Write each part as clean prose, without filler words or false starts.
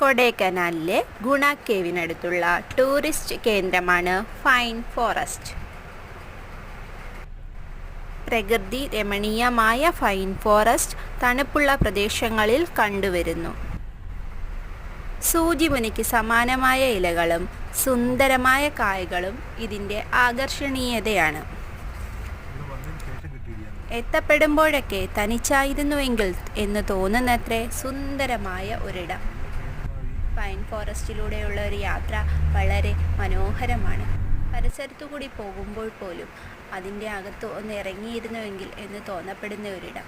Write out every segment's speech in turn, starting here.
കൊടൈക്കനാലിലെ ഗുണ കേവിനടുത്തുള്ള ടൂറിസ്റ്റ് കേന്ദ്രമാണ് pine forest. പ്രകൃതി രമണീയമായ പൈൻ ഫോറസ്റ്റ് തണുപ്പുള്ള പ്രദേശങ്ങളിൽ കണ്ടുവരുന്നു. സൂചിമുനിക്ക് സമാനമായ ഇലകളും സുന്ദരമായ കായകളും ഇതിൻ്റെ ആകർഷണീയതയാണ്. എത്തപ്പെടുമ്പോഴൊക്കെ തനിച്ചായിരുന്നുവെങ്കിൽ എന്ന് തോന്നുന്നത്രേ സുന്ദരമായ ഒരിടം. പൈൻ ഫോറസ്റ്റിലൂടെയുള്ള ഒരു യാത്ര വളരെ മനോഹരമാണ്. പരിസരത്തുകൂടി പോകുമ്പോൾ പോലും അതിൻ്റെ അകത്ത് ഒന്ന് ഇറങ്ങിയിരുന്നുവെങ്കിൽ എന്ന് തോന്നപ്പെടുന്ന ഒരിടം.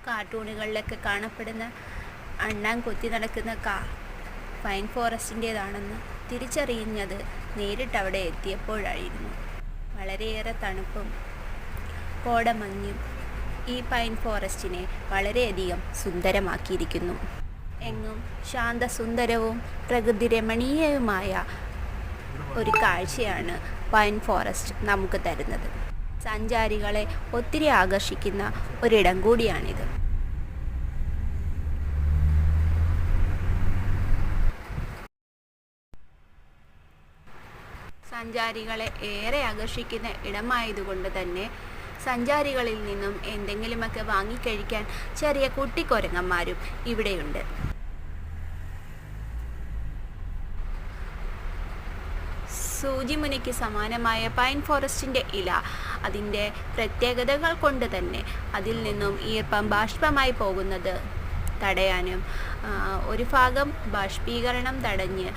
കാർട്ടൂണുകളിലൊക്കെ കാണപ്പെടുന്ന അണ്ണാൻ കൊത്തി നടക്കുന്ന കാർ പൈൻ ഫോറസ്റ്റിൻ്റേതാണെന്ന് തിരിച്ചറിയുന്നത് നേരിട്ടവിടെ എത്തിയപ്പോഴായിരുന്നു. വളരെയേറെ തണുപ്പും കോടമഞ്ഞും ഈ പൈൻ ഫോറസ്റ്റിനെ വളരെയധികം സുന്ദരമാക്കിയിരിക്കുന്നു. എങ്ങും ശാന്തസുന്ദരവും പ്രകൃതി രമണീയവുമായ ഒരു കാഴ്ചയാണ് പൈൻ ഫോറസ്റ്റ് നമുക്ക് തരുന്നത്. സഞ്ചാരികളെ ഒത്തിരി ആകർഷിക്കുന്ന ഒരിടം കൂടിയാണിത്. സഞ്ചാരികളെ ഏറെ ആകർഷിക്കുന്ന ഇടമായതുകൊണ്ട് തന്നെ സഞ്ചാരികളിൽ നിന്നും എന്തെങ്കിലുമൊക്കെ വാങ്ങിക്കഴിക്കാൻ ചെറിയ കുട്ടിക്കൊരങ്ങന്മാരും ഇവിടെയുണ്ട്. സൂചിമുനിക്ക് സമാനമായ പൈൻ ഫോറസ്റ്റിൻ്റെ ഇല അതിൻ്റെ പ്രത്യേകതകൾ കൊണ്ട് തന്നെ അതിൽ നിന്നും ഈർപ്പം ബാഷ്പമായി പോകുന്നത് തടയാനും ഒരു ഭാഗം ബാഷ്പീകരണം തടഞ്ഞ്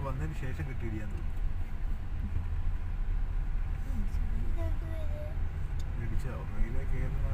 വന്നതിന് ശേഷം കിട്ടിയിടിയാന്ന് മേടിച്ചോ മേലെ കയറുന്ന